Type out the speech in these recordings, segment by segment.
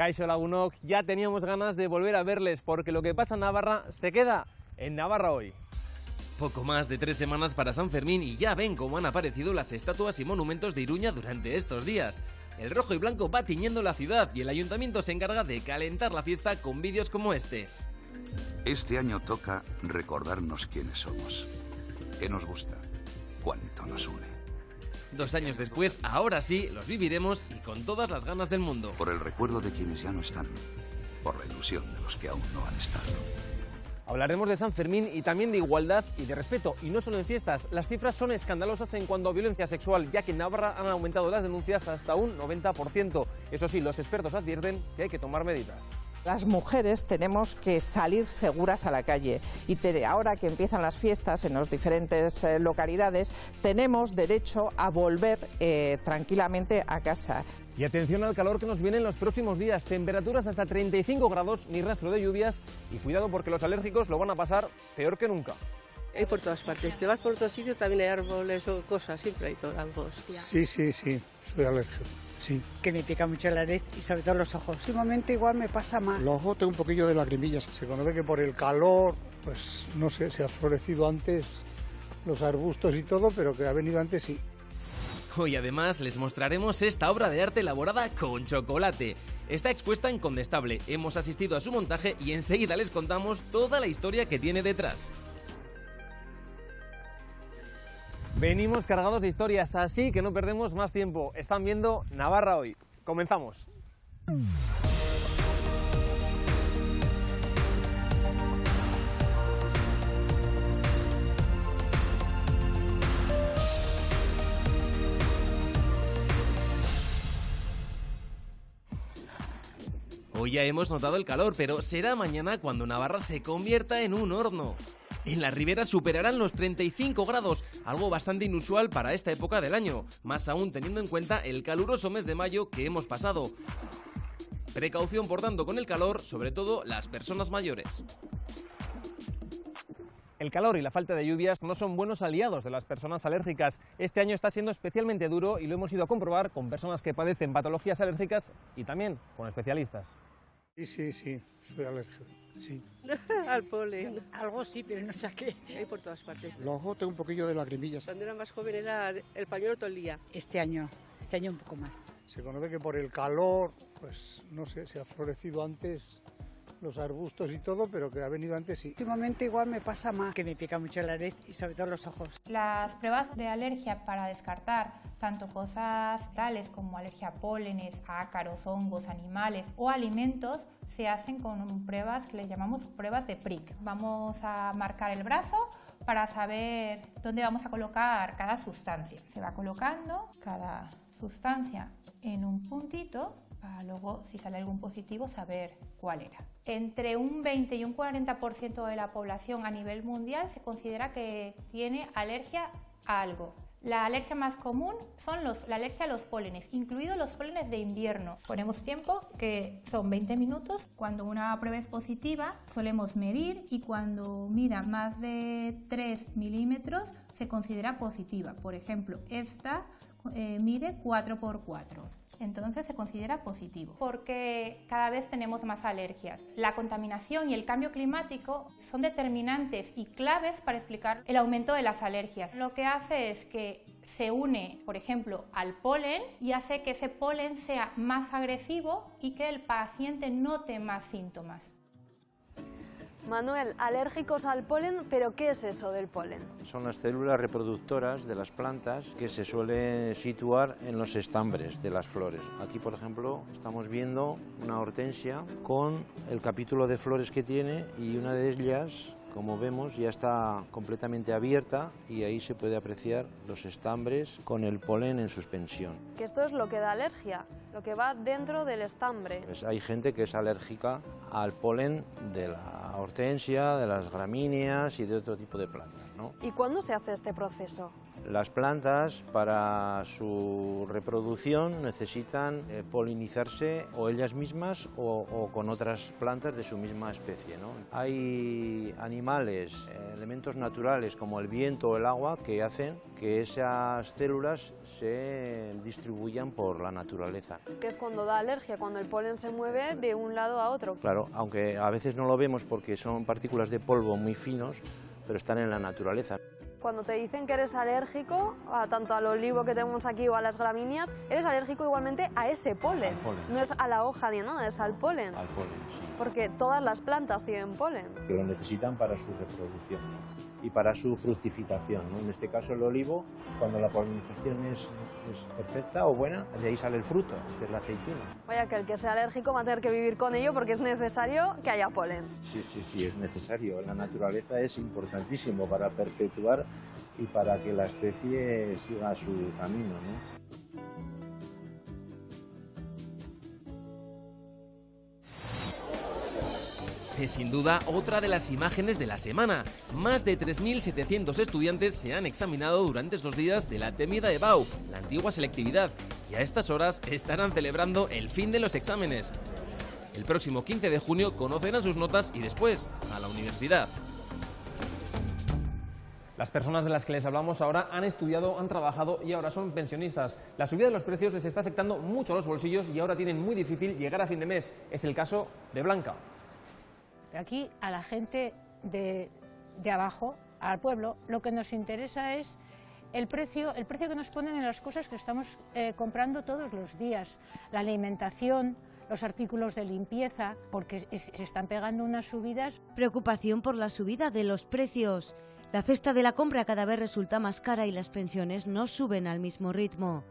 Kaixo Lagunok, ya teníamos ganas de volver a verles porque lo que pasa en Navarra se queda en Navarra hoy. Poco más de 3 semanas para San Fermín y ya ven cómo han aparecido las estatuas y monumentos de Iruña durante estos días. El rojo y blanco va tiñendo la ciudad y el ayuntamiento se encarga de calentar la fiesta con vídeos como este. Este año toca recordarnos quiénes somos, qué nos gusta, cuánto nos une. 2 años después, ahora sí, los viviremos y con todas las ganas del mundo. Por el recuerdo de quienes ya no están, por la ilusión de los que aún no han estado. Hablaremos de San Fermín y también de igualdad y de respeto, y no solo en fiestas. Las cifras son escandalosas en cuanto a violencia sexual, ya que en Navarra han aumentado las denuncias hasta un 90%. Eso sí, los expertos advierten que hay que tomar medidas. Las mujeres tenemos que salir seguras a la calle y ahora que empiezan las fiestas en las diferentes localidades, tenemos derecho a volver tranquilamente a casa. Y atención al calor que nos viene en los próximos días, temperaturas hasta 35 grados, ni rastro de lluvias y cuidado porque los alérgicos lo van a pasar peor que nunca. Hay por todas partes, te vas por otro sitio también hay árboles o cosas, siempre hay todo algo. Sí, soy alérgico. Sí. Que me pica mucho la nariz y sobre todo los ojos. Últimamente igual me pasa más. Los ojos tengo un poquillo de lagrimillas. Se conoce que por el calor, pues no sé, se ha florecido antes los arbustos y todo, pero que ha venido antes sí. Hoy además les mostraremos esta obra de arte elaborada con chocolate. Está expuesta en Condestable, hemos asistido a su montaje y enseguida les contamos toda la historia que tiene detrás. Venimos cargados de historias, así que no perdemos más tiempo. Están viendo Navarra hoy. Comenzamos. Hoy ya hemos notado el calor, pero será mañana cuando Navarra se convierta en un horno. En la ribera superarán los 35 grados, algo bastante inusual para esta época del año, más aún teniendo en cuenta el caluroso mes de mayo que hemos pasado. Precaución por tanto con el calor, sobre todo las personas mayores. El calor y la falta de lluvias no son buenos aliados de las personas alérgicas. Este año está siendo especialmente duro y lo hemos ido a comprobar con personas que padecen patologías alérgicas y también con especialistas. Sí, soy alérgico, sí. Al polen. Algo sí, pero no sé a qué. Hay por todas partes. Los ojos tengo un poquillo de lagrimillas. Cuando era más joven era el pañuelo todo el día. Este año un poco más. Se conoce que por el calor, pues no sé, se ha florecido antes los arbustos y todo, pero que ha venido antes sí. Últimamente igual me pasa más. Que me pica mucho la nariz y sobre todo los ojos. Las pruebas de alergia para descartar tanto cosas tales como alergia a pólenes, a ácaros, hongos, animales o alimentos se hacen con pruebas que les llamamos pruebas de prick. Vamos a marcar el brazo para saber dónde vamos a colocar cada sustancia. Se va colocando cada sustancia en un puntito para luego, si sale algún positivo, saber cuál era. Entre un 20 y un 40% de la población a nivel mundial se considera que tiene alergia a algo. La alergia más común son la alergia a los pólenes, incluidos los pólenes de invierno. Ponemos tiempo, que son 20 minutos. Cuando una prueba es positiva, solemos medir y cuando mida más de 3 milímetros se considera positiva. Por ejemplo, esta mide 4×4. Entonces se considera positivo, porque cada vez tenemos más alergias. La contaminación y el cambio climático son determinantes y claves para explicar el aumento de las alergias. Lo que hace es que se une, por ejemplo, al polen y hace que ese polen sea más agresivo y que el paciente note más síntomas. Manuel, alérgicos al polen, ¿pero qué es eso del polen? Son las células reproductoras de las plantas que se suelen situar en los estambres de las flores. Aquí, por ejemplo, estamos viendo una hortensia con el capítulo de flores que tiene y una de ellas, como vemos, ya está completamente abierta y ahí se puede apreciar los estambres con el polen en suspensión. Que esto es lo que da alergia, lo que va dentro del estambre. Pues hay gente que es alérgica al polen de la hortensia, de las gramíneas y de otro tipo de plantas, ¿no? ¿Y cuándo se hace este proceso? Las plantas para su reproducción necesitan polinizarse o ellas mismas o con otras plantas de su misma especie, ¿no? Hay animales, elementos naturales como el viento o el agua que hacen que esas células se distribuyan por la naturaleza. Que es cuando da alergia, cuando el polen se mueve de un lado a otro. Claro, aunque a veces no lo vemos porque son partículas de polvo muy finos, pero están en la naturaleza. Cuando te dicen que eres alérgico, tanto al olivo que tenemos aquí o a las gramíneas, eres alérgico igualmente a ese polen. No es a la hoja ni nada, es al polen. Al polen, sí. Porque todas las plantas tienen polen. Que lo necesitan para su reproducción y para su fructificación, ¿no? En este caso el olivo, cuando la polinización es perfecta o buena, de ahí sale el fruto, que es la aceituna. Vaya, que el que sea alérgico va a tener que vivir con ello porque es necesario que haya polen. Sí, es necesario. La naturaleza es importantísimo para perpetuar y para que la especie siga su camino, ¿no? Es sin duda otra de las imágenes de la semana. Más de 3.700 estudiantes se han examinado durante estos días de la temida EBAU, la antigua selectividad, y a estas horas estarán celebrando el fin de los exámenes. El próximo 15 de junio conocerán sus notas y después a la universidad. Las personas de las que les hablamos ahora han estudiado, han trabajado y ahora son pensionistas. La subida de los precios les está afectando mucho a los bolsillos y ahora tienen muy difícil llegar a fin de mes. Es el caso de Blanca. Aquí a la gente de abajo, al pueblo, lo que nos interesa es el precio que nos ponen en las cosas que estamos comprando todos los días, la alimentación, los artículos de limpieza, porque se están pegando unas subidas. Preocupación por la subida de los precios. La cesta de la compra cada vez resulta más cara y las pensiones no suben al mismo ritmo.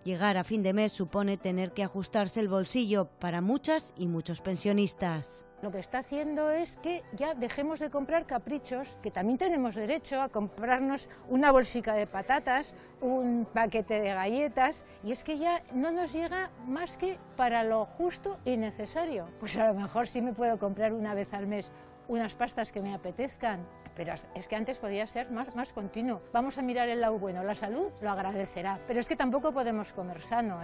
Llegar a fin de mes supone tener que ajustarse el bolsillo para muchas y muchos pensionistas. Lo que está haciendo es que ya dejemos de comprar caprichos, que también tenemos derecho a comprarnos una bolsica de patatas, un paquete de galletas, y es que ya no nos llega más que para lo justo y necesario. Pues a lo mejor sí me puedo comprar una vez al mes unas pastas que me apetezcan, pero es que antes podía ser más continuo. Vamos a mirar el lado bueno, la salud lo agradecerá, pero es que tampoco podemos comer sano,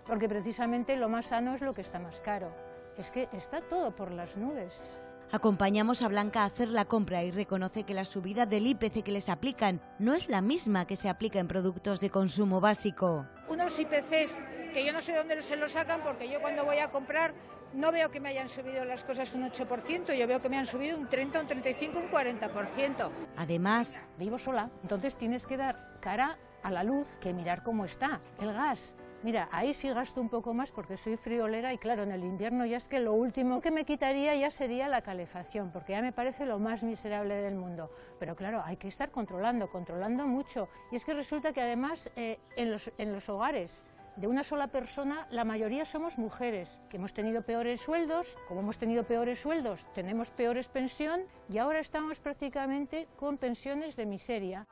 porque precisamente lo más sano es lo que está más caro. Es que está todo por las nubes. Acompañamos a Blanca a hacer la compra y reconoce que la subida del IPC que les aplican no es la misma que se aplica en productos de consumo básico. Unos IPCs que yo no sé dónde se los sacan, porque yo cuando voy a comprar no veo que me hayan subido las cosas un 8%, yo veo que me han subido un 30, un 35, un 40%. Además, vivo sola, entonces tienes que dar cara a la luz, que mirar cómo está el gas. Mira, ahí sí gasto un poco más porque soy friolera y claro, en el invierno ya es que lo último que me quitaría ya sería la calefacción, porque ya me parece lo más miserable del mundo. Pero claro, hay que estar controlando mucho. Y es que resulta que además en los hogares de una sola persona, la mayoría somos mujeres, que hemos tenido peores sueldos. Como hemos tenido peores sueldos, tenemos peores pensión y ahora estamos prácticamente con pensiones de miseria.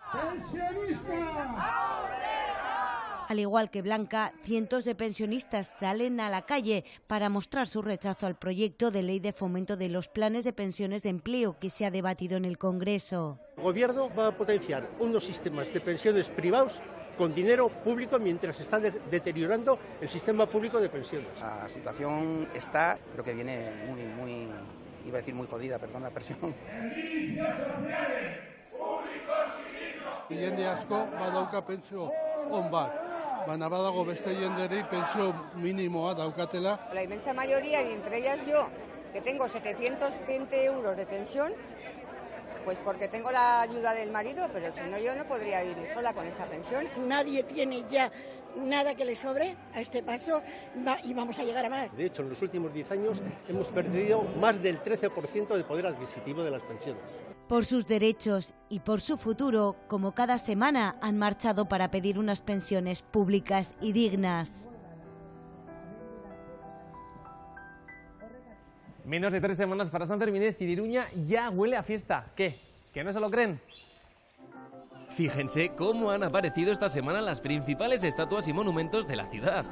Al igual que Blanca, cientos de pensionistas salen a la calle para mostrar su rechazo al proyecto de ley de fomento de los planes de pensiones de empleo que se ha debatido en el Congreso. El Gobierno va a potenciar unos sistemas de pensiones privados con dinero público mientras se está deteriorando el sistema público de pensiones. La situación está, creo que viene muy iba a decir muy jodida, perdón la expresión. Jende asko badauka pentsio on bat. Baina badago beste jenderi pentsio minimoa daukatela. La inmensa mayoría, y entre ellas yo, que tengo 720 euros de pensión, pues porque tengo la ayuda del marido, pero si no yo no podría vivir sola con esa pensión. Nadie tiene ya nada que le sobre a este paso y vamos a llegar a más. De hecho, en los últimos 10 años hemos perdido más del 13% del poder adquisitivo de las pensiones. Por sus derechos y por su futuro, como cada semana, han marchado para pedir unas pensiones públicas y dignas. Menos de 3 semanas para San Fermines y Iruña ya huele a fiesta. ¿Qué? ¿Que no se lo creen? Fíjense cómo han aparecido esta semana las principales estatuas y monumentos de la ciudad.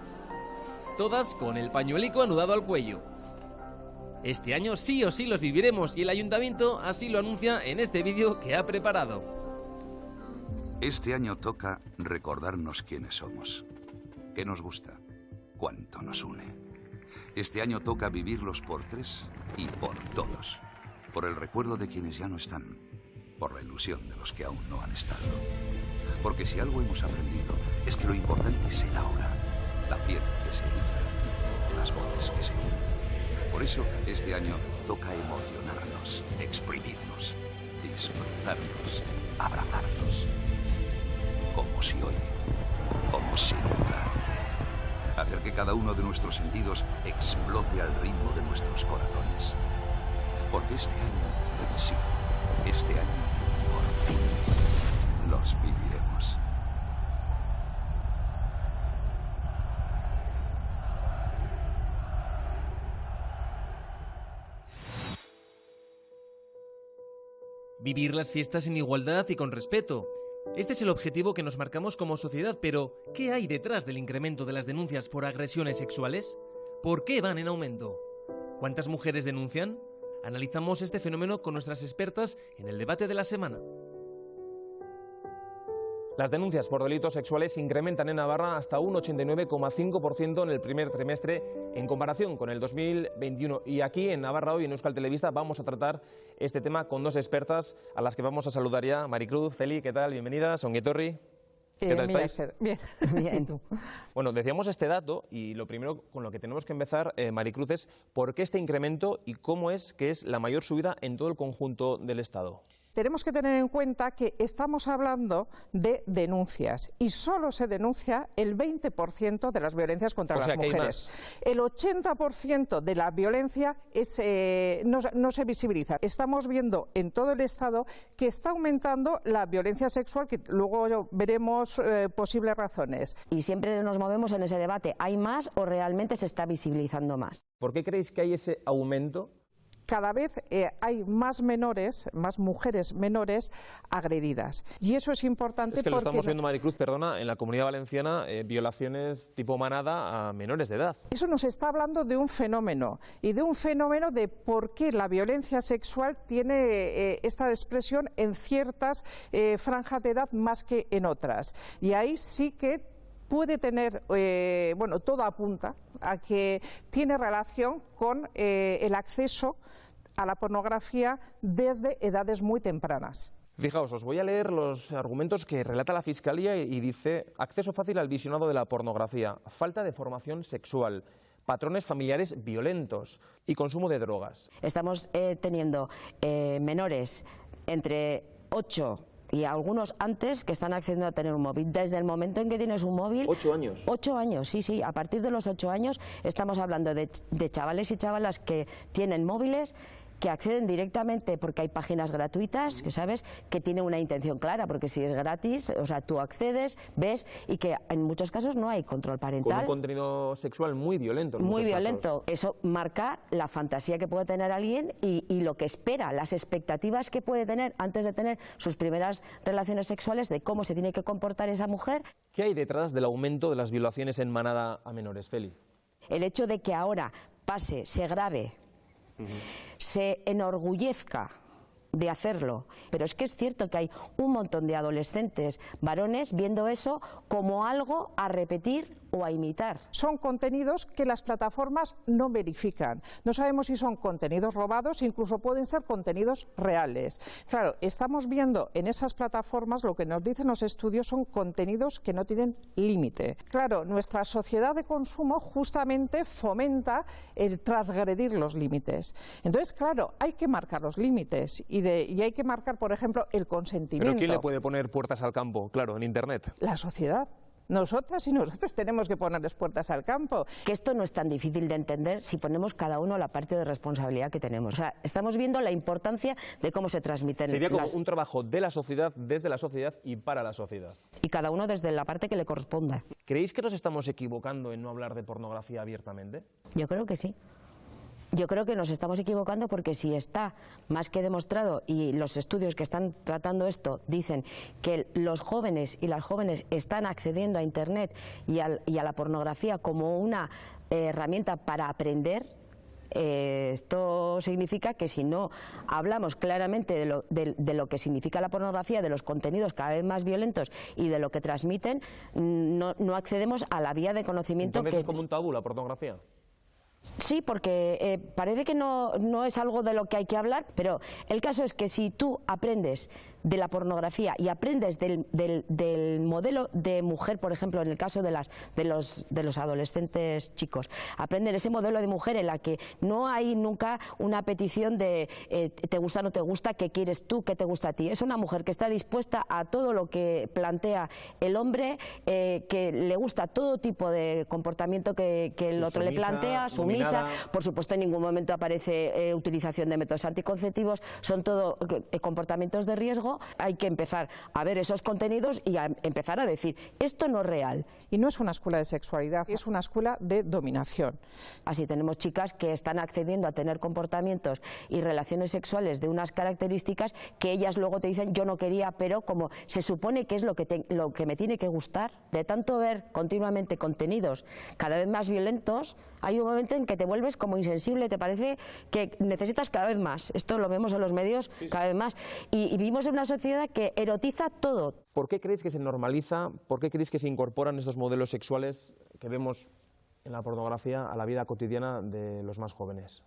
Todas con el pañuelico anudado al cuello. Este año sí o sí los viviremos y el ayuntamiento así lo anuncia en este vídeo que ha preparado. Este año toca recordarnos quiénes somos, qué nos gusta, cuánto nos une. Este año toca vivirlos por tres y por todos. Por el recuerdo de quienes ya no están, por la ilusión de los que aún no han estado. Porque si algo hemos aprendido es que lo importante es el ahora, la piel que se eriza, las voces que se unen. Por eso este año toca emocionarnos, exprimirnos, disfrutarnos, abrazarnos. Como si hoy, como si nunca. Hacer que cada uno de nuestros sentidos explote al ritmo de nuestros corazones. Porque este año, sí, este año, por fin, los viviremos. Vivir las fiestas en igualdad y con respeto. Este es el objetivo que nos marcamos como sociedad, pero ¿qué hay detrás del incremento de las denuncias por agresiones sexuales? ¿Por qué van en aumento? ¿Cuántas mujeres denuncian? Analizamos este fenómeno con nuestras expertas en el debate de la semana. Las denuncias por delitos sexuales se incrementan en Navarra hasta un 89,5% en el primer trimestre en comparación con el 2021. Y aquí en Navarra Hoy, en Euskal Telebista, vamos a tratar este tema con dos expertas a las que vamos a saludar ya. Maricruz, Feli, ¿qué tal? Bienvenidas. Ongi etorri. ¿Qué tal estáis? Bien. Bien. ¿Tú? Bueno, decíamos este dato y lo primero con lo que tenemos que empezar, Maricruz, es por qué este incremento y cómo es que es la mayor subida en todo el conjunto del Estado. Tenemos que tener en cuenta que estamos hablando de denuncias y solo se denuncia el 20% de las violencias contra las mujeres. El 80% de la violencia no se visibiliza. Estamos viendo en todo el Estado que está aumentando la violencia sexual, que luego veremos posibles razones. Y siempre nos movemos en ese debate. ¿Hay más o realmente se está visibilizando más? ¿Por qué creéis que hay ese aumento? Cada vez hay más menores, más mujeres menores agredidas. Y eso es importante. Es que lo estamos viendo, Maricruz, perdona, en la Comunidad Valenciana, violaciones tipo manada a menores de edad. Eso nos está hablando de un fenómeno, y de un fenómeno de por qué la violencia sexual tiene esta expresión en ciertas franjas de edad más que en otras. Y ahí sí que puede tener, bueno, todo apunta a que tiene relación con el acceso a la pornografía desde edades muy tempranas. Fijaos, os voy a leer los argumentos que relata la Fiscalía y dice: acceso fácil al visionado de la pornografía, falta de formación sexual, patrones familiares violentos y consumo de drogas. Estamos teniendo menores entre 8 y algunos antes que están accediendo a tener un móvil. Desde el momento en que tienes un móvil... 8 años. 8 años, sí, sí. A partir de los 8 años estamos hablando de chavales y chavalas que tienen móviles, que acceden directamente porque hay páginas gratuitas, que sabes, que tienen una intención clara, porque si es gratis, o sea, tú accedes, ves, y que en muchos casos no hay control parental. Con un contenido sexual muy violento. Muy violento. Eso marca la fantasía que puede tener alguien y lo que espera, las expectativas que puede tener antes de tener sus primeras relaciones sexuales, de cómo se tiene que comportar esa mujer. ¿Qué hay detrás del aumento de las violaciones en manada a menores, Feli? El hecho de que ahora pase, se grave, se enorgullezca de hacerlo, pero es que es cierto que hay un montón de adolescentes varones viendo eso como algo a repetir o a imitar. Son contenidos que las plataformas no verifican. No sabemos si son contenidos robados, incluso pueden ser contenidos reales. Claro, estamos viendo en esas plataformas, lo que nos dicen los estudios, son contenidos que no tienen límite. Claro, nuestra sociedad de consumo justamente fomenta el transgredir los límites. Entonces, claro, hay que marcar los límites y hay que marcar, por ejemplo, el consentimiento. ¿Pero quién le puede poner puertas al campo? Claro, en Internet. La sociedad. Nosotras y nosotros tenemos que ponerles puertas al campo. Que esto no es tan difícil de entender si ponemos cada uno la parte de responsabilidad que tenemos. O sea, estamos viendo la importancia de cómo se transmiten. Sería como un trabajo de la sociedad, desde la sociedad y para la sociedad. Y cada uno desde la parte que le corresponda. ¿Creéis que nos estamos equivocando en no hablar de pornografía abiertamente? Yo creo que sí. Yo creo que nos estamos equivocando porque si está más que demostrado, y los estudios que están tratando esto dicen que los jóvenes y las jóvenes están accediendo a Internet y a la pornografía como una herramienta para aprender, Esto significa que si no hablamos claramente de lo que significa la pornografía, de los contenidos cada vez más violentos y de lo que transmiten, no accedemos a la vía de conocimiento. Entonces, ¿es como un tabú la pornografía? Sí, porque parece que no es algo de lo que hay que hablar, pero el caso es que si tú aprendes de la pornografía y aprendes del modelo de mujer, por ejemplo, en el caso de los adolescentes chicos, aprenden ese modelo de mujer en la que no hay nunca una petición de te gusta, no te gusta, qué quieres tú, qué te gusta a ti. Es una mujer que está dispuesta a todo lo que plantea el hombre, que le gusta todo tipo de comportamiento que el otro le plantea, sumisa. Por supuesto, en ningún momento aparece utilización de métodos anticonceptivos, son todo comportamientos de riesgo. Hay que empezar a ver esos contenidos y a empezar a decir, esto no es real. Y no es una escuela de sexualidad, es una escuela de dominación. Así tenemos chicas que están accediendo a tener comportamientos y relaciones sexuales de unas características que ellas luego te dicen, yo no quería, pero como se supone que es lo que me tiene que gustar, de tanto ver continuamente contenidos cada vez más violentos, hay un momento en que te vuelves como insensible, te parece que necesitas cada vez más. Esto lo vemos en los medios cada vez más. Y vivimos en una sociedad que erotiza todo. ¿Por qué creéis que se normaliza, por qué creéis que se incorporan estos modelos sexuales que vemos en la pornografía a la vida cotidiana de los más jóvenes?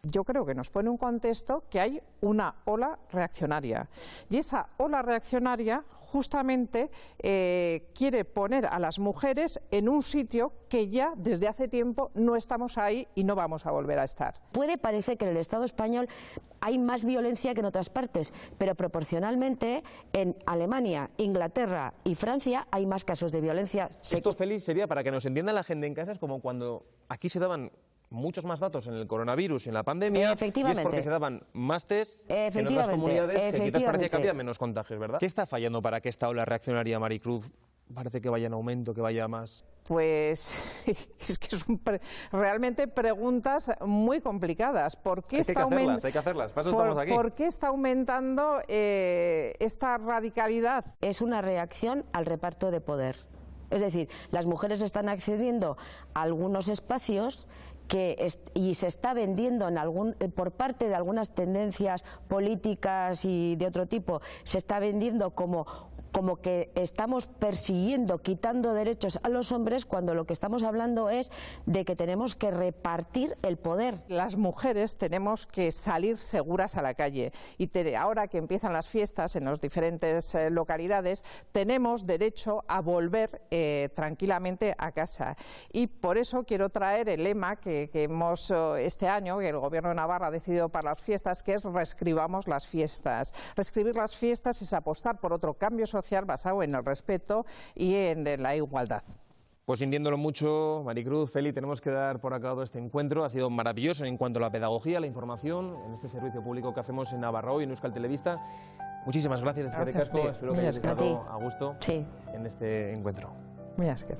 Yo creo que nos pone un contexto que hay una ola reaccionaria y esa ola reaccionaria justamente quiere poner a las mujeres en un sitio que ya desde hace tiempo no estamos ahí y no vamos a volver a estar. Puede parecer que en el Estado español hay más violencia que en otras partes, pero proporcionalmente en Alemania, Inglaterra y Francia hay más casos de violencia. Esto, Félix, sería, para que nos entienda la gente en casa, es como cuando aquí se daban muchos más datos en el coronavirus y en la pandemia, y es porque se daban más test en otras comunidades que quizás parecía que había menos contagios, ¿verdad? ¿Qué está fallando para que esta ola reaccionaria, Maricruz, parece que vaya en aumento, que vaya más? Pues es que son realmente preguntas muy complicadas. ¿Por qué hay que hacerlas, para eso estamos aquí. ¿Por qué está aumentando esta radicalidad? Es una reacción al reparto de poder. Es decir, las mujeres están accediendo a algunos espacios y se está vendiendo por parte de algunas tendencias políticas y de otro tipo, se está vendiendo como que estamos persiguiendo, quitando derechos a los hombres, cuando lo que estamos hablando es de que tenemos que repartir el poder. Las mujeres tenemos que salir seguras a la calle y ahora que empiezan las fiestas en las diferentes localidades, tenemos derecho a volver tranquilamente a casa. Y por eso quiero traer el lema que hemos este año, que el Gobierno de Navarra ha decidido para las fiestas, que es reescribamos las fiestas. Reescribir las fiestas es apostar por otro cambio social basado en el respeto y en la igualdad. Pues sintiéndolo mucho, Maricruz, Feli, tenemos que dar por acabado este encuentro. Ha sido maravilloso en cuanto a la pedagogía, la información, en este servicio público que hacemos en Navarra Hoy, en Euskal Telebista. Muchísimas gracias, Eskerrik asko. Espero que hayáis estado a gusto en este encuentro. Muy asker.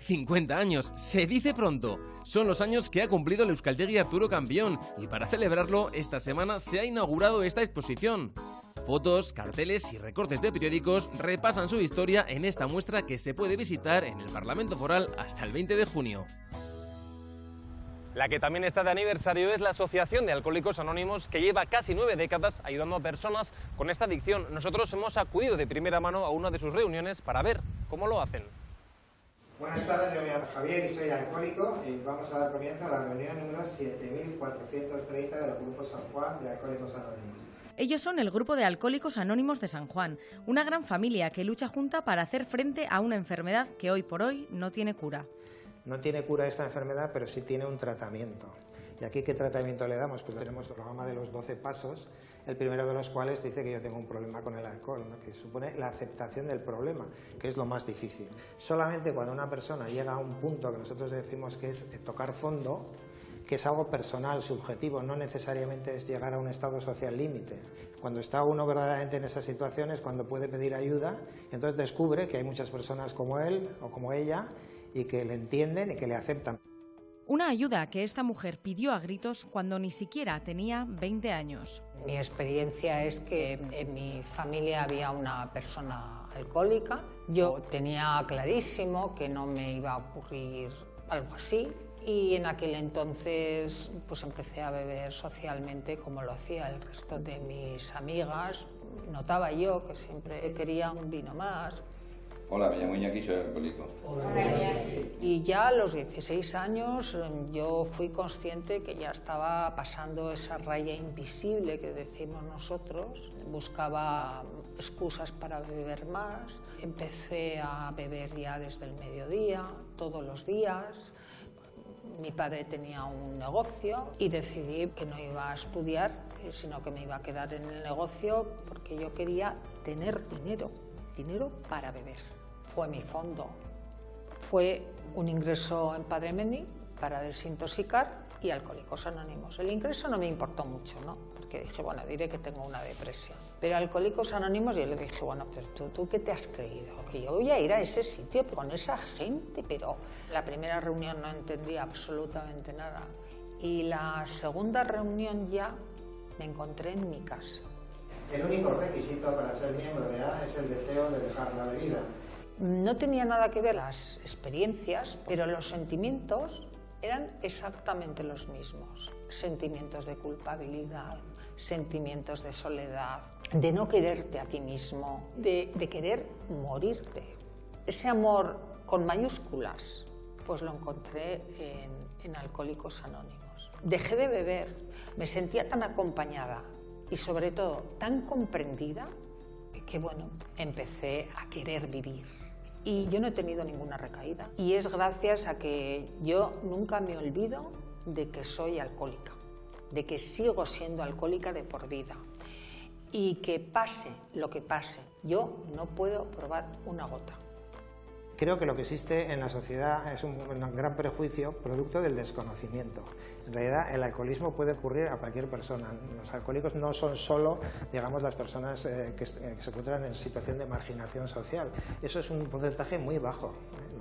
50 años, se dice pronto. Son los años que ha cumplido el Euskaltegi Arturo Campión y para celebrarlo, esta semana se ha inaugurado esta exposición. Fotos, carteles y recortes de periódicos repasan su historia en esta muestra que se puede visitar en el Parlamento Foral hasta el 20 de junio. La que también está de aniversario es la Asociación de Alcohólicos Anónimos, que lleva casi 9 décadas ayudando a personas con esta adicción. Nosotros hemos acudido de primera mano a una de sus reuniones para ver cómo lo hacen. Buenas tardes, yo me llamo Javier y soy alcohólico y vamos a dar comienzo a la reunión número 7430 del Grupo San Juan de Alcohólicos Anónimos. Ellos son el Grupo de Alcohólicos Anónimos de San Juan, una gran familia que lucha junta para hacer frente a una enfermedad que hoy por hoy no tiene cura. No tiene cura esta enfermedad, pero sí tiene un tratamiento. ¿Y aquí qué tratamiento le damos? Pues tenemos el programa de los 12 pasos, el primero de los cuales dice que yo tengo un problema con el alcohol, ¿no? Que supone la aceptación del problema, que es lo más difícil. Solamente cuando una persona llega a un punto que nosotros decimos que es tocar fondo, que es algo personal, subjetivo, no necesariamente es llegar a un estado social límite. Cuando está uno verdaderamente en esas situaciones, cuando puede pedir ayuda, entonces descubre que hay muchas personas como él o como ella y que le entienden y que le aceptan. Una ayuda que esta mujer pidió a gritos cuando ni siquiera tenía 20 años. Mi experiencia es que en mi familia había una persona alcohólica. Yo tenía clarísimo que no me iba a ocurrir algo así Y en aquel entonces pues empecé a beber socialmente como lo hacía el resto de mis amigas. Notaba yo que siempre quería un vino más. Hola, me llamo Iñaki, soy alcohólico. Y ya a los 16 años yo fui consciente que ya estaba pasando esa raya invisible que decimos nosotros. Buscaba excusas para beber más. Empecé a beber ya desde el mediodía, todos los días. Mi padre tenía un negocio y decidí que no iba a estudiar, sino que me iba a quedar en el negocio porque yo quería tener dinero para beber. Fue mi fondo. Fue un ingreso en Padre Mendí para desintoxicar y Alcohólicos Anónimos. El ingreso no me importó mucho, ¿no? Porque dije, bueno, diré que tengo una depresión. Pero Alcohólicos Anónimos yo le dije, bueno, pero ¿tú qué te has creído? Que yo voy a ir a ese sitio con esa gente, pero la primera reunión no entendía absolutamente nada. Y la segunda reunión ya me encontré en mi casa. El único requisito para ser miembro de A es el deseo de dejar la bebida. No tenía nada que ver las experiencias, pero los sentimientos eran exactamente los mismos. Sentimientos de culpabilidad, sentimientos de soledad, de no quererte a ti mismo, de querer morirte. Ese amor con mayúsculas, pues lo encontré en Alcohólicos Anónimos. Dejé de beber, me sentía tan acompañada y sobre todo tan comprendida que bueno, empecé a querer vivir. Y yo no he tenido ninguna recaída. Y es gracias a que yo nunca me olvido de que soy alcohólica, de que sigo siendo alcohólica de por vida. Y que pase lo que pase, yo no puedo probar una gota. Creo que lo que existe en la sociedad es un gran prejuicio producto del desconocimiento. En realidad, el alcoholismo puede ocurrir a cualquier persona. Los alcohólicos no son solo, digamos, las personas que se encuentran en situación de marginación social. Eso es un porcentaje muy bajo.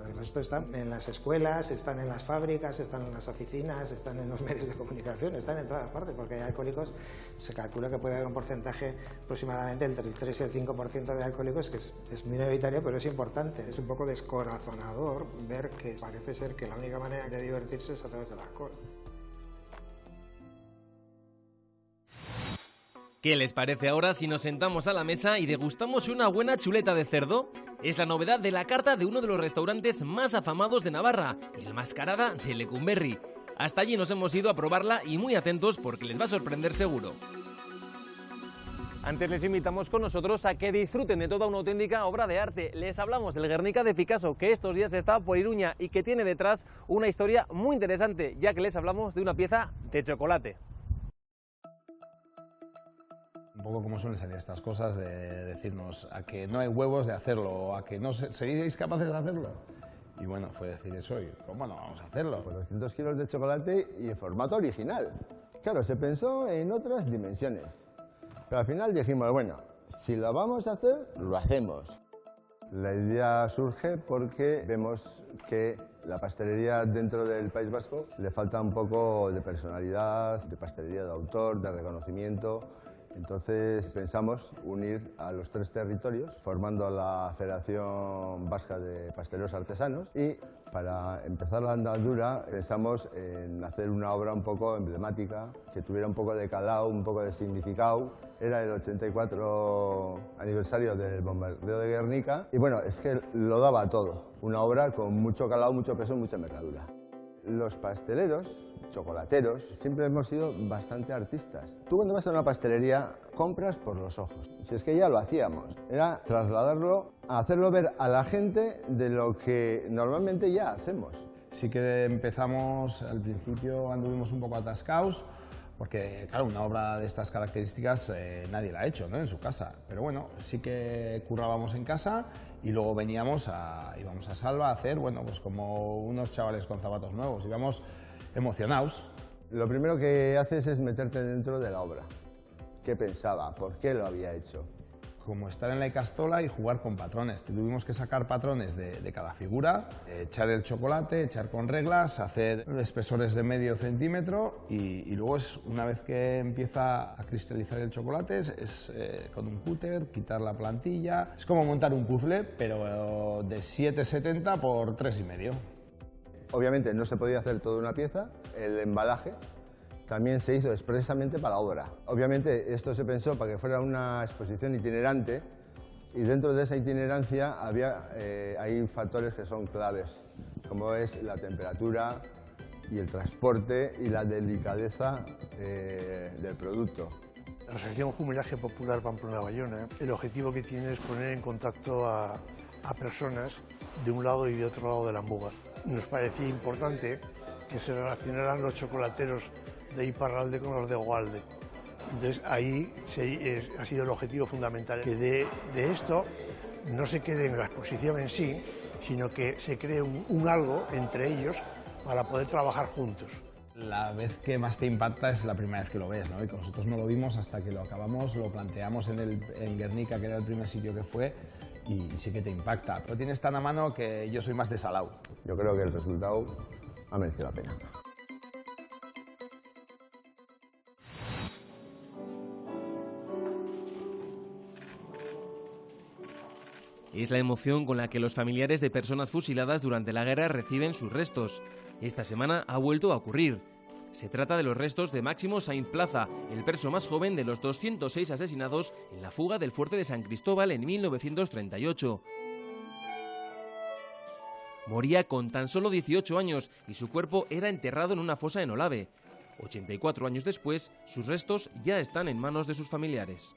El resto están en las escuelas, están en las fábricas, están en las oficinas, están en los medios de comunicación, están en todas partes, porque hay alcohólicos, se calcula que puede haber un porcentaje aproximadamente entre el 3 y el 5% de alcohólicos, que es minoritario, pero es importante. Es un poco descorazonador ver que parece ser que la única manera de divertirse es a través del alcohol. ¿Qué les parece ahora si nos sentamos a la mesa y degustamos una buena chuleta de cerdo? Es la novedad de la carta de uno de los restaurantes más afamados de Navarra, el Mascarada de Lecumberri. Hasta allí nos hemos ido a probarla y muy atentos porque les va a sorprender seguro. Antes les invitamos con nosotros a que disfruten de toda una auténtica obra de arte. Les hablamos del Guernica de Picasso, que estos días está por Iruña y que tiene detrás una historia muy interesante, ya que les hablamos de una pieza de chocolate. Un poco como suelen salir estas cosas de decirnos a que no hay huevos de hacerlo, o a que no seríais capaces de hacerlo. Y bueno, fue decir eso y ¿cómo no vamos a hacerlo? Pues 200 kilos de chocolate y en formato original. Claro, se pensó en otras dimensiones. Pero al final dijimos, bueno, si lo vamos a hacer, lo hacemos. La idea surge porque vemos que la pastelería dentro del País Vasco le falta un poco de personalidad, de pastelería de autor, de reconocimiento. Entonces pensamos unir a los 3 territorios formando la Federación Vasca de Pasteleros Artesanos y para empezar la andadura pensamos en hacer una obra un poco emblemática, que tuviera un poco de calado, un poco de significado. Era el 84 aniversario del bombardeo de Guernica y bueno, es que lo daba todo. Una obra con mucho calado, mucho peso, mucha envergadura. Los pasteleros, chocolateros, siempre hemos sido bastante artistas. Tú cuando vas a una pastelería compras por los ojos. Si es que ya lo hacíamos, era trasladarlo a hacerlo ver a la gente de lo que normalmente ya hacemos. Sí que empezamos, al principio anduvimos un poco atascados, porque claro, una obra de estas características nadie la ha hecho, ¿no?, en su casa. Pero bueno, sí que currábamos en casa y luego íbamos a Salva a hacer, bueno, pues como unos chavales con zapatos nuevos, íbamos emocionados. Lo primero que haces es meterte dentro de la obra. ¿Qué pensaba? ¿Por qué lo había hecho? Como estar en la Icastola y jugar con patrones. Tuvimos que sacar patrones de cada figura, echar el chocolate, echar con reglas, hacer espesores de medio centímetro y luego una vez que empieza a cristalizar el chocolate es con un cúter, quitar la plantilla. Es como montar un puzzle, pero de 7,70 por 3,5. Obviamente no se podía hacer toda una pieza, el embalaje también se hizo expresamente para la obra. Obviamente esto se pensó para que fuera una exposición itinerante y dentro de esa itinerancia hay factores que son claves, como es la temperatura y el transporte y la delicadeza del producto. La Asociación Jumilaje Popular Pamplona-Bayona, el objetivo que tiene es poner en contacto a personas de un lado y de otro lado de la Muga. Nos parecía importante que se relacionaran los chocolateros de Iparralde con los de Ogalde. Entonces ahí ha sido el objetivo fundamental, que de esto no se quede en la exposición en sí, sino que se cree un algo entre ellos para poder trabajar juntos. La vez que más te impacta es la primera vez que lo ves, ¿no? Y que nosotros no lo vimos hasta que lo acabamos, lo planteamos en Guernica, que era el primer sitio que fue, y sí que te impacta. Lo tienes tan a mano que yo soy más de Salou. Yo creo que el resultado ha merecido la pena. Es la emoción con la que los familiares de personas fusiladas durante la guerra reciben sus restos. Esta semana ha vuelto a ocurrir. Se trata de los restos de Máximo Sainz Plaza, el preso más joven de los 206 asesinados en la fuga del fuerte de San Cristóbal en 1938. Moría con tan solo 18 años y su cuerpo era enterrado en una fosa en Olave. 84 años después, sus restos ya están en manos de sus familiares.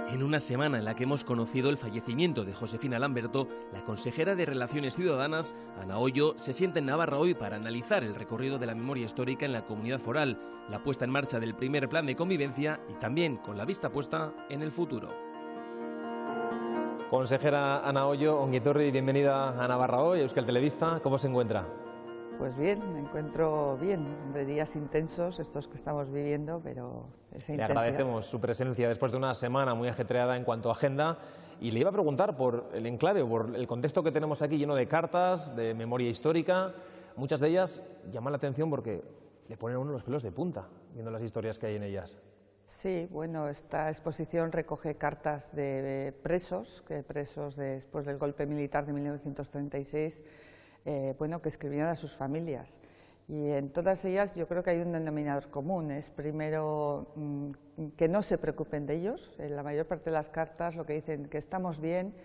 En una semana en la que hemos conocido el fallecimiento de Josefina Lamberto, la consejera de Relaciones Ciudadanas, Ana Ollo, se sienta en Navarra hoy para analizar el recorrido de la memoria histórica en la comunidad foral, la puesta en marcha del primer plan de convivencia y también con la vista puesta en el futuro. Consejera Ana Ollo, ongi etorri, bienvenida a Navarra hoy, Euskal Telebista. ¿Cómo se encuentra? Pues bien, me encuentro bien. Hombre, días intensos estos que estamos viviendo, pero esa Le intensidad... agradecemos su presencia después de una semana muy ajetreada en cuanto a agenda. Y le iba a preguntar por el enclave, por el contexto que tenemos aquí lleno de cartas, de memoria histórica. Muchas de ellas llaman la atención porque le ponen a uno los pelos de punta, viendo las historias que hay en ellas. Sí, bueno, esta exposición recoge cartas de presos, después del golpe militar de 1936, que escribían a sus familias. Y en todas ellas yo creo que hay un denominador común. Es primero que no se preocupen de ellos. En la mayor parte de las cartas lo que dicen que estamos bien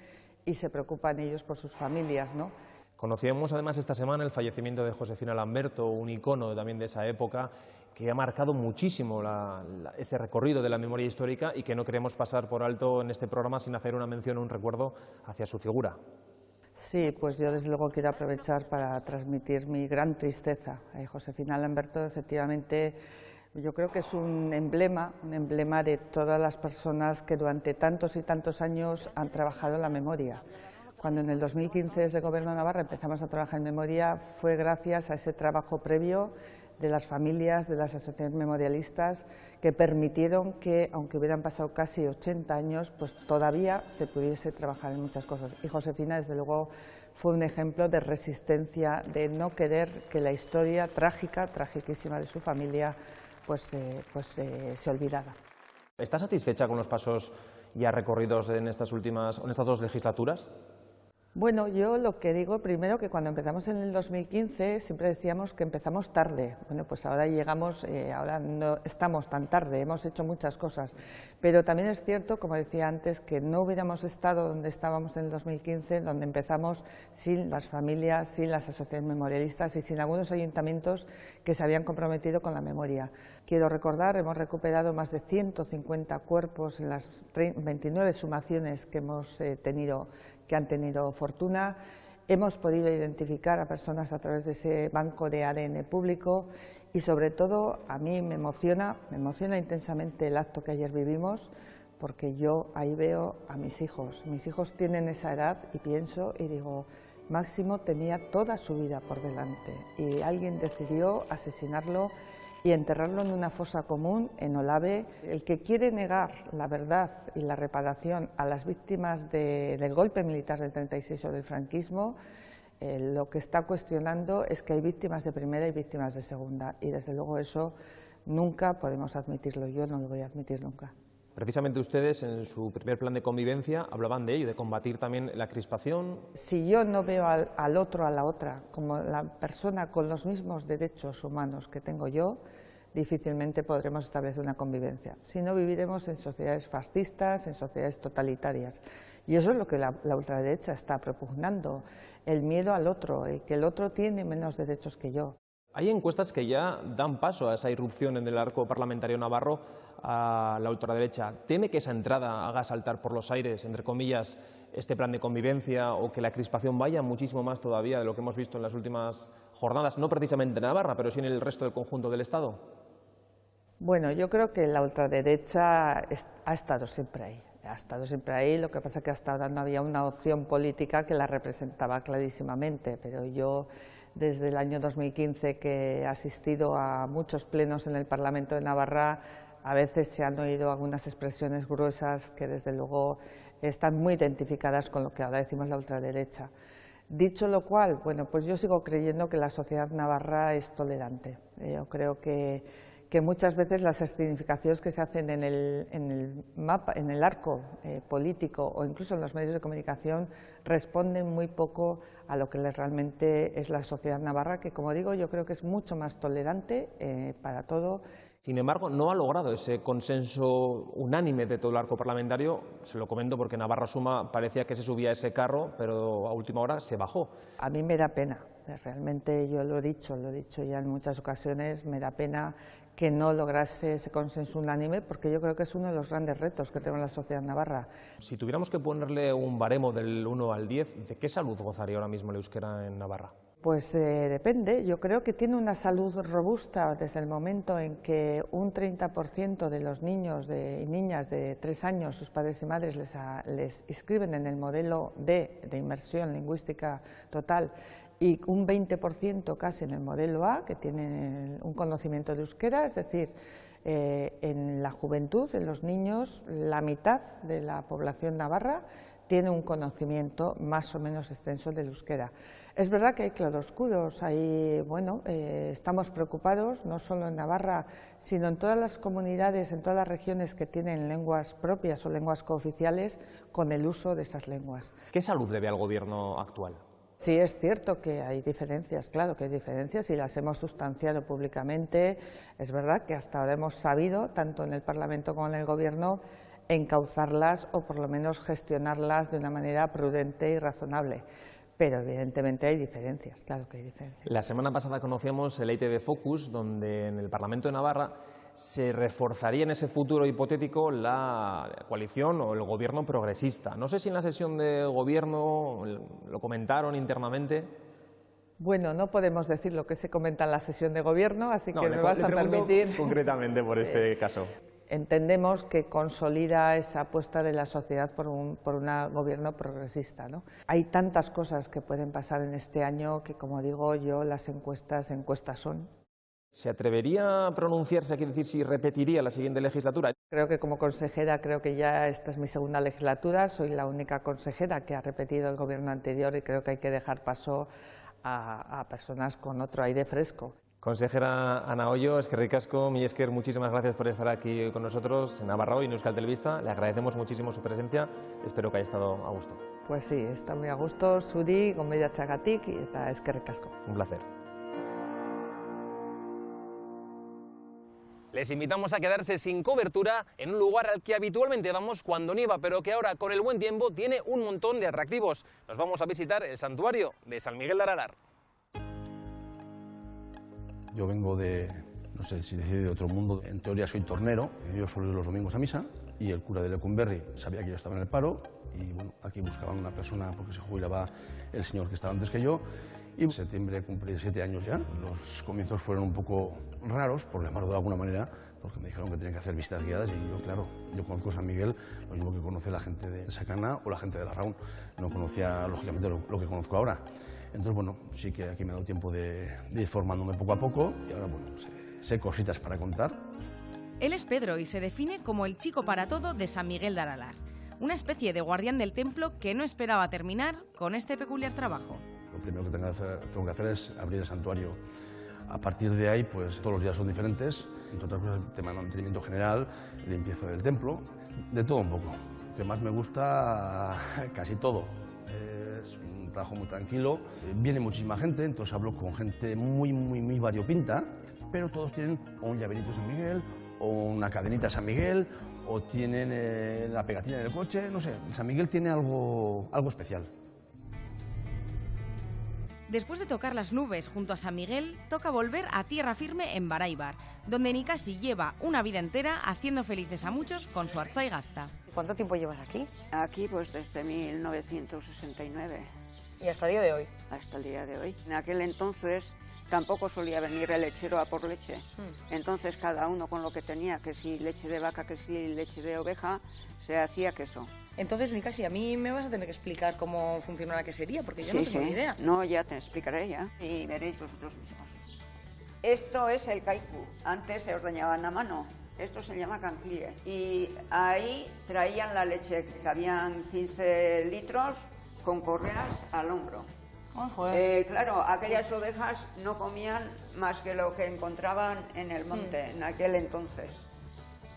y se preocupan ellos por sus familias, ¿no? Conocíamos además esta semana el fallecimiento de Josefina Lamberto, un icono también de esa época que ha marcado muchísimo ese recorrido de la memoria histórica y que no queremos pasar por alto en este programa sin hacer una mención o un recuerdo hacia su figura. Sí, pues yo desde luego quiero aprovechar para transmitir mi gran tristeza. Josefina Lamberto, efectivamente, yo creo que es un emblema de todas las personas que durante tantos y tantos años han trabajado en la memoria. Cuando en el 2015 desde el Gobierno de Navarra empezamos a trabajar en memoria fue gracias a ese trabajo previo de las familias, de las asociaciones memorialistas, que permitieron que, aunque hubieran pasado casi 80 años, pues todavía se pudiese trabajar en muchas cosas. Y Josefina, desde luego, fue un ejemplo de resistencia, de no querer que la historia trágica, tragiquísima de su familia, se olvidara. ¿Está satisfecha con los pasos ya recorridos en estas dos legislaturas? Bueno, yo lo que digo primero que cuando empezamos en el 2015 siempre decíamos que empezamos tarde. Bueno, pues ahora ahora no estamos tan tarde, hemos hecho muchas cosas. Pero también es cierto, como decía antes, que no hubiéramos estado donde estábamos en el 2015, donde empezamos sin las familias, sin las asociaciones memorialistas y sin algunos ayuntamientos que se habían comprometido con la memoria. Quiero recordar, hemos recuperado más de 150 cuerpos en las 29 sumaciones que hemos que han tenido fortuna. Hemos podido identificar a personas a través de ese banco de ADN público y sobre todo a mí me emociona intensamente el acto que ayer vivimos, porque yo ahí veo a mis hijos. Mis hijos tienen esa edad y pienso y digo, Máximo tenía toda su vida por delante y alguien decidió asesinarlo y enterrarlo en una fosa común en Olave. El que quiere negar la verdad y la reparación a las víctimas del golpe militar del 36 o del franquismo, lo que está cuestionando es que hay víctimas de primera y víctimas de segunda, y desde luego eso nunca podemos admitirlo, yo no lo voy a admitir nunca. Precisamente ustedes en su primer plan de convivencia hablaban de ello, de combatir también la crispación. Si yo no veo al otro, a la otra, como la persona con los mismos derechos humanos que tengo yo, difícilmente podremos establecer una convivencia. Si no, viviremos en sociedades fascistas, en sociedades totalitarias. Y eso es lo que la ultraderecha está propugnando, el miedo al otro, que el otro tiene menos derechos que yo. Hay encuestas que ya dan paso a esa irrupción en el arco parlamentario navarro a la ultraderecha. ¿Teme que esa entrada haga saltar por los aires, entre comillas, este plan de convivencia o que la crispación vaya muchísimo más todavía de lo que hemos visto en las últimas jornadas, no precisamente en Navarra, pero sí en el resto del conjunto del Estado? Bueno, yo creo que la ultraderecha ha estado siempre ahí. Ha estado siempre ahí, lo que pasa es que hasta ahora no había una opción política que la representaba clarísimamente, pero yo desde el año 2015 que he asistido a muchos plenos en el Parlamento de Navarra, a veces se han oído algunas expresiones gruesas que desde luego están muy identificadas con lo que ahora decimos la ultraderecha. Dicho lo cual, bueno, pues yo sigo creyendo que la sociedad navarra es tolerante. Yo creo que muchas veces las escenificaciones que se hacen en el mapa, en el arco político o incluso en los medios de comunicación responden muy poco a lo que realmente es la sociedad navarra, que como digo yo creo que es mucho más tolerante para todo. Sin embargo, no ha logrado ese consenso unánime de todo el arco parlamentario. Se lo comento porque Navarra Suma parecía que se subía a ese carro, pero a última hora se bajó. A mí me da pena, realmente yo lo he dicho ya en muchas ocasiones, me da pena que no lograse ese consenso unánime, porque yo creo que es uno de los grandes retos que tenemos en la sociedad navarra. Si tuviéramos que ponerle un baremo del 1 al 10, ¿de qué salud gozaría ahora mismo el euskera en Navarra? Pues depende. Yo creo que tiene una salud robusta desde el momento en que un 30% de los niños y niñas de 3 años, sus padres y madres, les inscriben en el modelo D de inmersión lingüística total, y un 20% casi en el modelo A, que tienen un conocimiento de euskera, es decir, en la juventud, en los niños, la mitad de la población navarra tiene un conocimiento más o menos extenso del euskera. Es verdad que hay claroscuros, estamos preocupados, no solo en Navarra, sino en todas las comunidades, en todas las regiones que tienen lenguas propias o lenguas cooficiales, con el uso de esas lenguas. ¿Qué salud le ve al gobierno actual? Sí, es cierto que hay diferencias, claro que hay diferencias y las hemos sustanciado públicamente. Es verdad que hasta ahora hemos sabido, tanto en el Parlamento como en el Gobierno, encauzarlas o por lo menos gestionarlas de una manera prudente y razonable. Pero evidentemente hay diferencias, claro que hay diferencias. La semana pasada conocíamos el ITV Focus, donde en el Parlamento de Navarra se reforzaría en ese futuro hipotético la coalición o el gobierno progresista. No sé si en la sesión de gobierno lo comentaron internamente. Bueno, no podemos decir lo que se comenta en la sesión de gobierno, así que me vas a permitir. Concretamente por este caso. Entendemos que consolida esa apuesta de la sociedad por un gobierno progresista, ¿no? Hay tantas cosas que pueden pasar en este año que, como digo yo, las encuestas son. ¿Se atrevería a pronunciarse aquí, decir si repetiría la siguiente legislatura? Creo que como consejera, creo que ya esta es mi segunda legislatura, soy la única consejera que ha repetido el gobierno anterior y creo que hay que dejar paso a personas con otro aire fresco. Consejera Ana Hoyo, eskerrik asko, mi esker, muchísimas gracias por estar aquí con nosotros en Navarra Hoy, en Euskal Telebista. Le agradecemos muchísimo su presencia, espero que haya estado a gusto. Pues sí, está muy a gusto, zuri, gonbidatzagatik, eta eskerrik asko. Un placer. Les invitamos a quedarse sin cobertura en un lugar al que habitualmente vamos cuando nieva, pero que ahora, con el buen tiempo, tiene un montón de atractivos. Nos vamos a visitar el santuario de San Miguel de Aralar. Yo vengo de, no sé si decir de otro mundo, en teoría soy tornero, yo suelo ir los domingos a misa y el cura de Lecumberri sabía que yo estaba en el paro y bueno, aquí buscaban una persona porque se jubilaba el señor que estaba antes que yo y en septiembre cumplí 7 años ya. Los comienzos fueron un poco raros, por llamarlo de alguna manera, porque me dijeron que tenían que hacer visitas guiadas y yo, claro, yo conozco San Miguel lo mismo que conoce la gente de Sacana o la gente de Larraún, no conocía lógicamente lo que conozco ahora. Entonces, bueno, sí que aquí me ha dado tiempo de ir formándome poco a poco y ahora, bueno, sé cositas para contar. Él es Pedro y se define como el chico para todo de San Miguel de Aralar, una especie de guardián del templo que no esperaba terminar con este peculiar trabajo. Lo primero que tengo que hacer es abrir el santuario. A partir de ahí, pues todos los días son diferentes, entre otras cosas, el tema de mantenimiento general, limpieza del templo. De todo un poco. Lo que más me gusta, casi todo. Es un trabajo muy tranquilo. Viene muchísima gente, entonces hablo con gente muy variopinta, pero todos tienen o un llaverito de San Miguel, o una cadenita de San Miguel, o tienen la pegatina en el coche, no sé. San Miguel tiene algo especial. Después de tocar las nubes junto a San Miguel, toca volver a tierra firme en Baráibar, donde Nikasi lleva una vida entera haciendo felices a muchos con su arza y gazta. ¿Cuánto tiempo llevas aquí? Aquí pues desde 1969. ¿Y hasta el día de hoy? Hasta el día de hoy. En aquel entonces tampoco solía venir el lechero a por leche. Entonces cada uno con lo que tenía, que si leche de vaca, que si leche de oveja, se hacía queso. Entonces, Nikasi, a mí me vas a tener que explicar cómo funciona la quesería, porque yo no tengo ni idea. No, ya te explicaré ya. Y veréis vosotros mismos. Esto es el kaiku. Antes se ordeñaban a mano. Esto se llama canquille. Y ahí traían la leche, que habían 15 litros con correas al hombro. Oh, joder. Claro, aquellas ovejas no comían más que lo que encontraban en el monte en aquel entonces.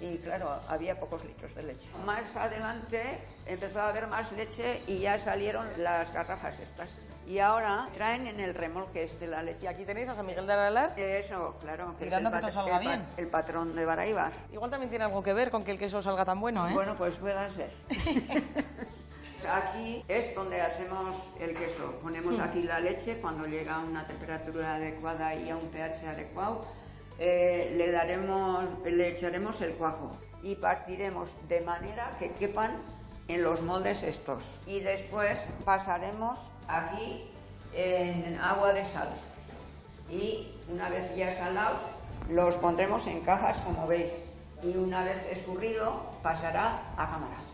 Y claro, había pocos litros de leche. Más adelante empezó a haber más leche y ya salieron las garrafas estas. Y ahora traen en el remolque la leche. ¿Y aquí tenéis a San Miguel de Aralar? Eso, claro. Cuidando que todo salga bien. El patrón de Baráibar. Igual también tiene algo que ver con que el queso salga tan bueno, ¿eh? Bueno, pues puede ser. Aquí es donde hacemos el queso. Ponemos aquí la leche cuando llega a una temperatura adecuada y a un pH adecuado. Le echaremos el cuajo y partiremos de manera que quepan en los moldes estos. Y después pasaremos aquí en agua de sal. Y una vez ya salados, los pondremos en cajas como veis. Y una vez escurrido, pasará a cámaras.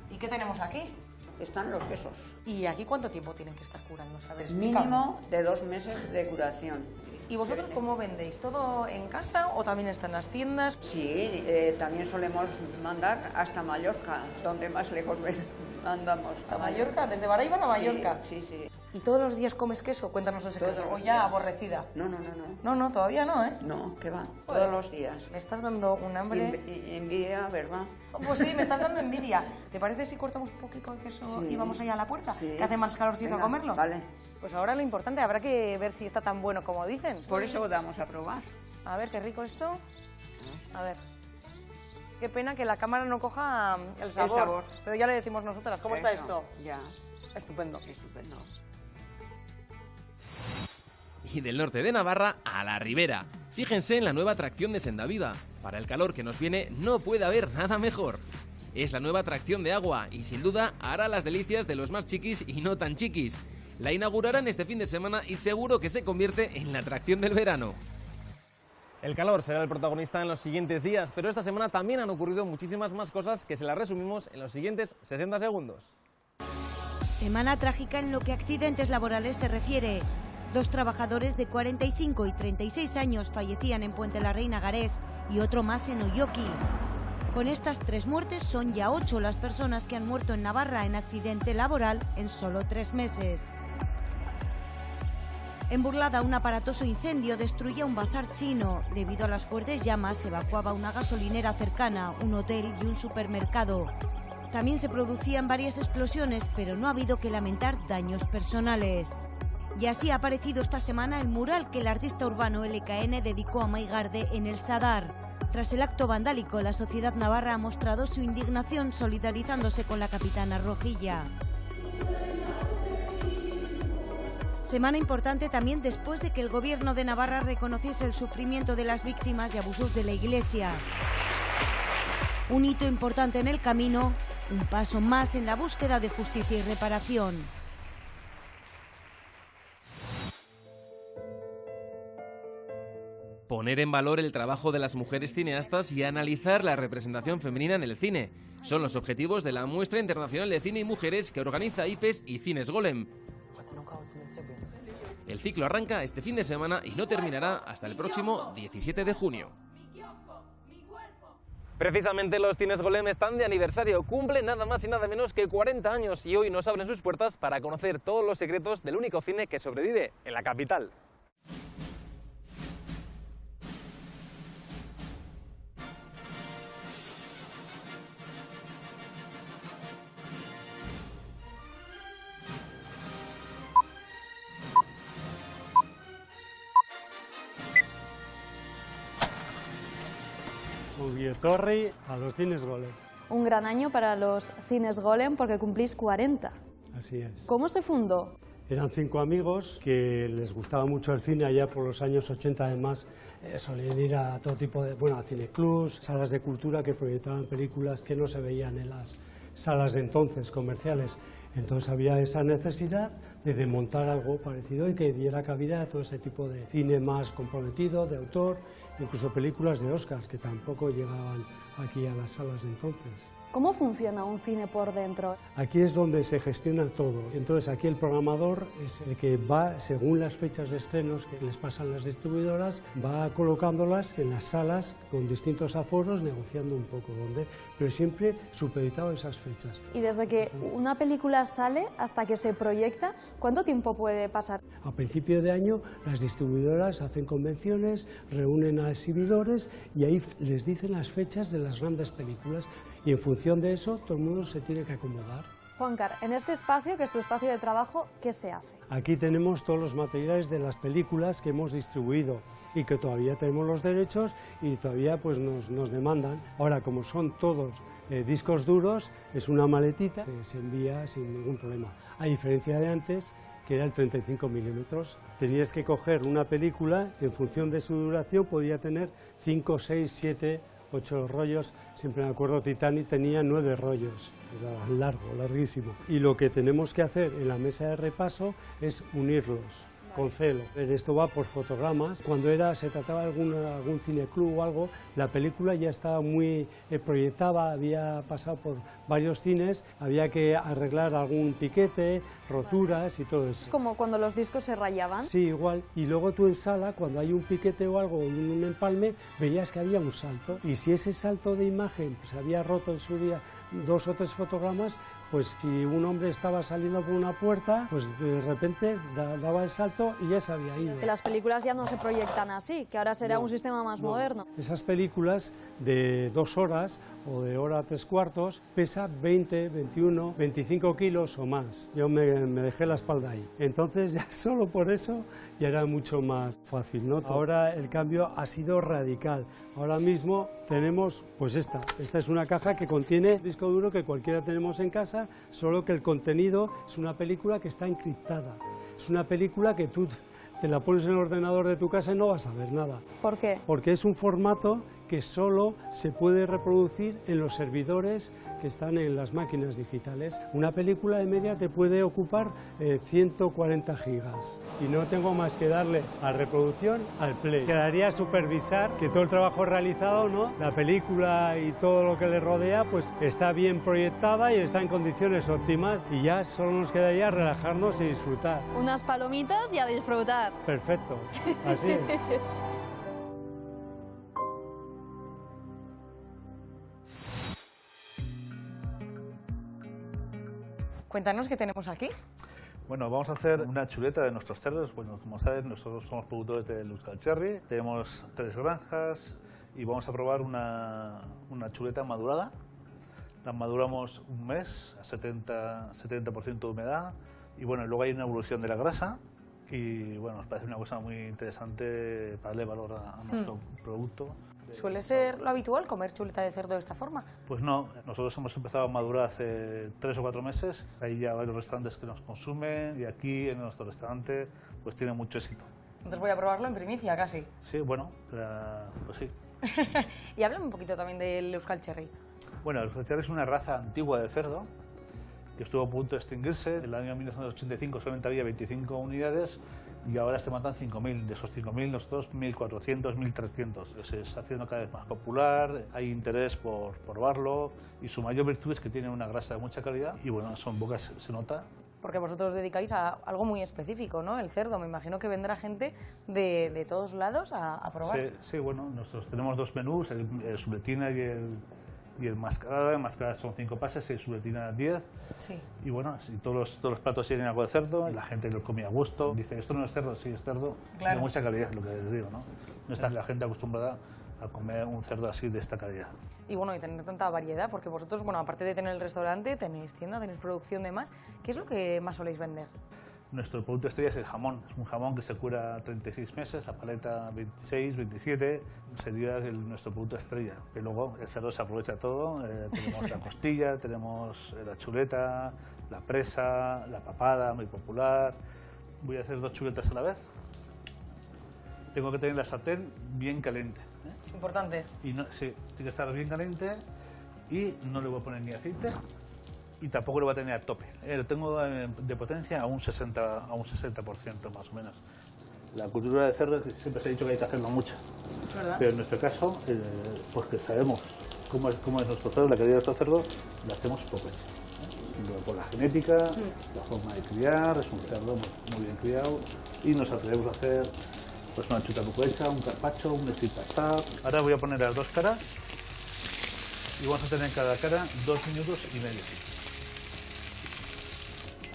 ¿Y qué tenemos aquí? Están los quesos. ¿Y aquí cuánto tiempo tienen que estar curando? ¿Sabes? Mínimo de 2 meses de curación. ¿Y vosotros cómo vendéis? ¿Todo en casa o también está en las tiendas? Sí, también solemos mandar hasta Mallorca, donde más lejos mandamos. ¿A Mallorca? ¿Desde Baráibar a Mallorca? Sí, sí. ¿Y todos los días comes queso? Cuéntanos el secreto. ¿O ya aborrecida? No. No, todavía no, ¿eh? No, ¿qué va? Joder. Todos los días. Me estás dando un hambre. Envidia, ¿verdad? Pues sí, me estás dando envidia. ¿Te parece si cortamos un poquito de queso y vamos allá a la puerta? Sí. Que hace más calorcito a comerlo. Vale. Pues ahora lo importante, habrá que ver si está tan bueno como dicen. Por eso damos a probar. A ver, qué rico esto. A ver. Qué pena que la cámara no coja el sabor. Pero ya le decimos nosotras. ¿Cómo está esto? Ya. Estupendo. Estupendo. Y del norte de Navarra a la Ribera. Fíjense en la nueva atracción de Sendaviva. Para el calor que nos viene no puede haber nada mejor. Es la nueva atracción de agua y sin duda hará las delicias de los más chiquis y no tan chiquis. La inaugurarán este fin de semana y seguro que se convierte en la atracción del verano. El calor será el protagonista en los siguientes días, pero esta semana también han ocurrido muchísimas más cosas que se las resumimos en los siguientes 60 segundos. Semana trágica en lo que a accidentes laborales se refiere. 2 trabajadores de 45 y 36 años fallecían en Puente la Reina Garés y otro más en Oyoki. Con estas 3 muertes son ya 8 las personas que han muerto en Navarra en accidente laboral en solo 3 meses. En Burlada, un aparatoso incendio destruye un bazar chino. Debido a las fuertes llamas, se evacuaba una gasolinera cercana, un hotel y un supermercado. También se producían varias explosiones, pero no ha habido que lamentar daños personales. Y así ha aparecido esta semana el mural que el artista urbano LKN dedicó a Maigarde en el Sadar. Tras el acto vandálico, la sociedad navarra ha mostrado su indignación solidarizándose con la capitana Rojilla. Semana importante también después de que el gobierno de Navarra reconociese el sufrimiento de las víctimas de abusos de la Iglesia. Un hito importante en el camino, un paso más en la búsqueda de justicia y reparación. Poner en valor el trabajo de las mujeres cineastas y analizar la representación femenina en el cine. Son los objetivos de la Muestra Internacional de Cine y Mujeres que organiza IPES y Cines Golem. El ciclo arranca este fin de semana y no terminará hasta el próximo 17 de junio. Precisamente los Cines Golem están de aniversario, cumplen nada más y nada menos que 40 años y hoy nos abren sus puertas para conocer todos los secretos del único cine que sobrevive en la capital. y Etorri a los cines Golem. Un gran año para los cines Golem porque cumplís 40. Así es. ¿Cómo se fundó? Eran 5 amigos que les gustaba mucho el cine, allá por los años 80 además solían ir a todo tipo de, bueno, a cineclubs, salas de cultura que proyectaban películas que no se veían en las salas de entonces comerciales. Entonces había esa necesidad de montar algo parecido y que diera cabida a todo ese tipo de cine más comprometido, de autor, incluso películas de Oscars que tampoco llegaban aquí a las salas de entonces. ¿Cómo funciona un cine por dentro? Aquí es donde se gestiona todo. Entonces aquí el programador es el que va, según las fechas de estrenos que les pasan las distribuidoras, va colocándolas en las salas con distintos aforos, negociando un poco dónde, pero siempre supeditado a esas fechas. Y desde que una película sale hasta que se proyecta, ¿cuánto tiempo puede pasar? A principio de año las distribuidoras hacen convenciones, reúnen a exhibidores y ahí les dicen las fechas de las grandes películas. Y en función de eso, todo el mundo se tiene que acomodar. Juancar, en este espacio, que es tu espacio de trabajo, ¿qué se hace? Aquí tenemos todos los materiales de las películas que hemos distribuido y que todavía tenemos los derechos y todavía pues, nos demandan. Ahora, como son todos discos duros, es una maletita que se envía sin ningún problema. A diferencia de antes, que era el 35 milímetros. Tenías que coger una película, en función de su duración, podía tener 5, 6, 7... 8 rollos, siempre me acuerdo Titanic tenía 9 rollos, era largo, larguísimo. Y lo que tenemos que hacer en la mesa de repaso es unirlos con celo. Esto va por fotogramas. Cuando se trataba de algún cineclub o algo, la película ya estaba muy proyectada, había pasado por varios cines, había que arreglar algún piquete, roturas y todo eso. ¿Es como cuando los discos se rayaban? Sí, igual. Y luego tú en sala, cuando hay un piquete o algo, un empalme, veías que había un salto. Y si ese salto de imagen se había roto en su día 2 o 3 fotogramas, pues si un hombre estaba saliendo por una puerta, pues de repente daba el salto y ya se había ido. Que las películas ya no se proyectan así, que ahora será un sistema más moderno. Esas películas de 2 horas o de hora 3/4 pesa 20, 21, 25 kilos o más. Yo me dejé la espalda ahí. Entonces ya solo por eso ya era mucho más fácil, ¿no? Ahora el cambio ha sido radical. Ahora mismo tenemos pues esta es una caja que contiene disco duro que cualquiera tenemos en casa, solo que el contenido es una película que está encriptada. Es una película que tú te la pones en el ordenador de tu casa y no vas a ver nada. ¿Por qué? Porque es un formato que solo se puede reproducir en los servidores que están en las máquinas digitales. Una película de media te puede ocupar 140 gigas y no tengo más que darle a reproducción, al play. Quedaría supervisar que todo el trabajo realizado, ¿no? La película y todo lo que le rodea, pues está bien proyectada y está en condiciones óptimas y ya solo nos quedaría relajarnos y disfrutar. Unas palomitas y a disfrutar. Perfecto, así es. Cuéntanos qué tenemos aquí. Bueno, vamos a hacer una chuleta de nuestros cerdos. Bueno, como saben, nosotros somos productores del Euskal Cherry. Tenemos 3 granjas y vamos a probar una chuleta madurada. La maduramos un mes a 70% de humedad y bueno, luego hay una evolución de la grasa y bueno, nos parece una cosa muy interesante para darle valor a nuestro producto. ¿Suele ser lo habitual comer chuleta de cerdo de esta forma? Pues no, nosotros hemos empezado a madurar hace 3 o 4 meses, hay ya varios restaurantes que nos consumen y aquí en nuestro restaurante pues tiene mucho éxito. Entonces voy a probarlo en primicia casi. Sí, bueno, pues sí. Y háblame un poquito también del Euskal Cherry. Bueno, el Euskal Cherry es una raza antigua de cerdo que estuvo a punto de extinguirse. En el año 1985 solamente había 25 unidades y ahora se matan 5.000. De esos 5.000 nosotros 1.400, 1.300. Se está haciendo cada vez más popular, hay interés por probarlo y su mayor virtud es que tiene una grasa de mucha calidad y bueno, son bocas, se nota. Porque vosotros os dedicáis a algo muy específico, ¿no? El cerdo. Me imagino que vendrá gente de todos lados a probar. Sí, bueno, nosotros tenemos 2 menús, el subletina y el mascarada. El mascarada son 5 pases y el subletina 10. Sí. Y bueno, si todos los platos tienen algo de cerdo, la gente lo come a gusto. Dice, esto no es cerdo, sí es cerdo, claro. De mucha calidad, lo que les digo, ¿no? No está la gente acostumbrada a comer un cerdo así de esta calidad. Y bueno, y tener tanta variedad, porque vosotros, bueno, aparte de tener el restaurante, tenéis tienda, tenéis producción de más. ¿Qué es lo que más soléis vender? Nuestro producto estrella es el jamón. Es un jamón que se cura 36 meses, la paleta 26, 27, sería nuestro producto estrella. Y luego el cerdo se aprovecha todo, tenemos la costilla, tenemos la chuleta, la presa, la papada, muy popular. Voy a hacer 2 chuletas a la vez. Tengo que tener la sartén bien caliente. Importante. Y no, sí, tiene que estar bien caliente y no le voy a poner ni aceite. Y tampoco lo va a tener a tope. Lo tengo de potencia a un 60% más o menos. La cultura de cerdo siempre se ha dicho que hay que hacerlo mucho. ¿Verdad? Pero en nuestro caso, porque sabemos cómo es nuestro cerdo, la calidad de nuestro cerdo, la hacemos poco hecha. Por la genética, la forma de criar, es un cerdo muy bien criado y nos atrevemos a hacer pues una chuta poco hecha, un carpaccio, un steak tartar. Ahora voy a poner las 2 caras y vamos a tener en cada cara 2 minutos y medio.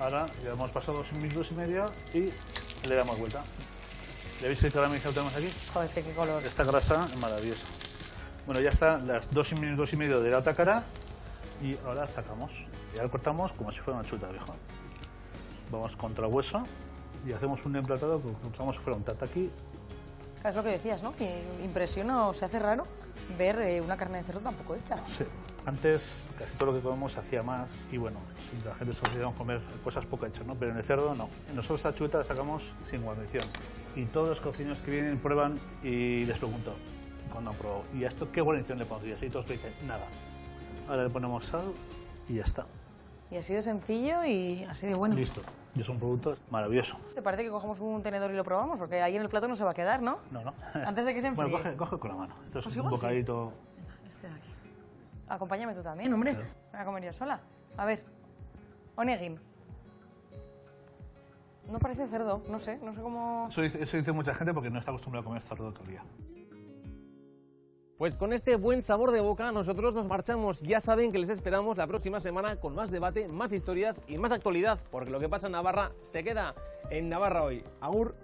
Ahora ya hemos pasado 2 minutos y medio y le damos vuelta. ¿Ya veis el caramelizado que tenemos aquí? Joder, es que qué color. Esta grasa es maravillosa. Bueno, ya está las 2 minutos y medio de la otra cara y ahora sacamos. Y ahora cortamos como si fuera una chuta, viejo. Vamos contra hueso y hacemos un emplatado como si fuera un tataki. Es lo que decías, ¿no? Que impresiona o se hace raro ver una carne de cerdo tan poco hecha. Sí. Antes casi todo lo que comemos se hacía más y bueno, la gente solía comer cosas poco hechas, ¿no? Pero en el cerdo no. Nosotros esta chuleta la sacamos sin guarnición y todos los cocineros que vienen prueban y les pregunto cuando han probado, ¿y a esto qué guarnición le pondrías? Y todos me dicen, nada. Ahora le ponemos sal y ya está. Y así de sencillo y así de bueno. Listo. Y es un producto maravilloso. ¿Te parece que cogemos un tenedor y lo probamos? Porque ahí en el plato no se va a quedar, ¿no? No, no. Antes de que se enfríe. Bueno, coge con la mano. Esto es Pues un igual bocadito. Sí. Este de aquí. Acompáñame tú también, hombre. Claro. Voy a comer yo sola. A ver. Onegin. No parece cerdo, no sé cómo... Eso dice mucha gente porque no está acostumbrado a comer cerdo todo el día. Pues con este buen sabor de boca nosotros nos marchamos. Ya saben que les esperamos la próxima semana con más debate, más historias y más actualidad, porque lo que pasa en Navarra se queda en Navarra Hoy. Agur.